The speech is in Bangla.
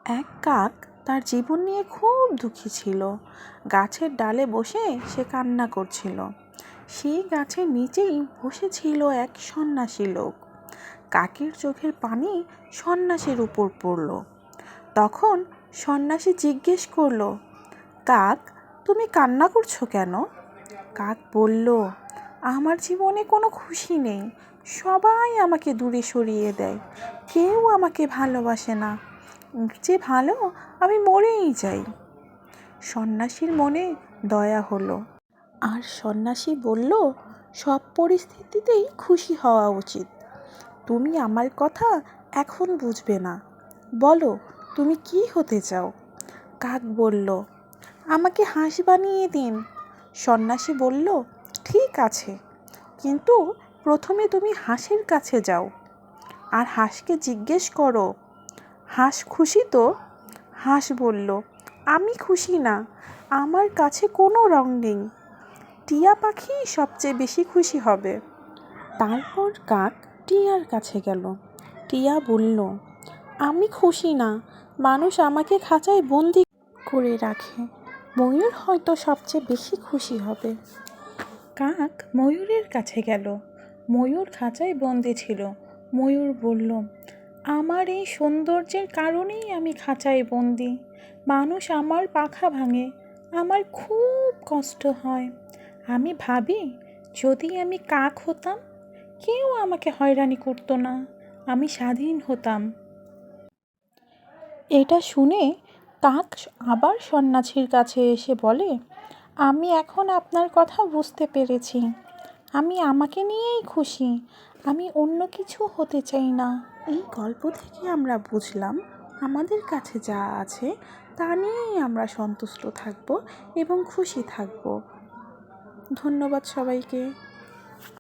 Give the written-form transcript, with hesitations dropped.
এক কাক তার জীবন নিয়ে খুব দুঃখী ছিল। গাছের ডালে বসে সে কান্না করছিল। সেই গাছের নিচেই বসেছিল এক সন্ন্যাসী লোক। কাকের চোখের পানি সন্ন্যাসীর উপর পড়ল। তখন সন্ন্যাসী জিজ্ঞেস করলো, কাক, তুমি কান্না করছো কেন? কাক বলল, আমার জীবনে কোনো খুশি নেই। সবাই আমাকে দূরে সরিয়ে দেয়, কেউ আমাকে ভালোবাসে না। যে ভালো আমি মরেই যাই। সন্ন্যাসীর মনে দয়া হলো, আর সন্ন্যাসী বলল, সব পরিস্থিতিতেই খুশি হওয়া উচিত। তুমি আমার কথা এখন বুঝবে না, বলো তুমি কি হতে চাও? কাক বলল, আমাকে হাঁস বানিয়ে দিন। সন্ন্যাসী বলল, ঠিক আছে, কিন্তু প্রথমে তুমি হাঁসের কাছে যাও আর হাঁসকে জিজ্ঞেস করো, হাঁস খুশি তো? হাঁস বলল, আমি খুশি না, আমার কাছে কোনো রং নেই। টিয়া পাখি সবচেয়ে বেশি খুশি হবে। তারপর কাক টিয়ার কাছে গেল। টিয়া বলল, আমি খুশি না, মানুষ আমাকে খাঁচায় বন্দি করে রাখে। ময়ূর হয়তো সবচেয়ে বেশি খুশি হবে। কাক ময়ূরের কাছে গেল। ময়ূর খাঁচায় বন্দি ছিল। ময়ূর বলল, আমার এই সৌন্দর্যের কারণেই আমি খাঁচায় বন্দি। মানুষ আমার পাখা ভাঙে, আমার খুব কষ্ট হয়। আমি ভাবি, যদি আমি কাক হতাম, কেউ আমাকে হয়রানি করতো না, আমি স্বাধীন হতাম। এটা শুনে কাক আবার সন্ন্যাসীর কাছে এসে বলে, আমি এখন আপনার কথা বুঝতে পেরেছি। আমি আমাকে নিয়েই খুশি, আমি অন্য কিছু হতে চাই না। এই গল্প থেকে আমরা বুঝলাম, আমাদের কাছে যা আছে তা নিয়েই আমরা সন্তুষ্ট থাকব এবং খুশি থাকব। ধন্যবাদ সবাইকে।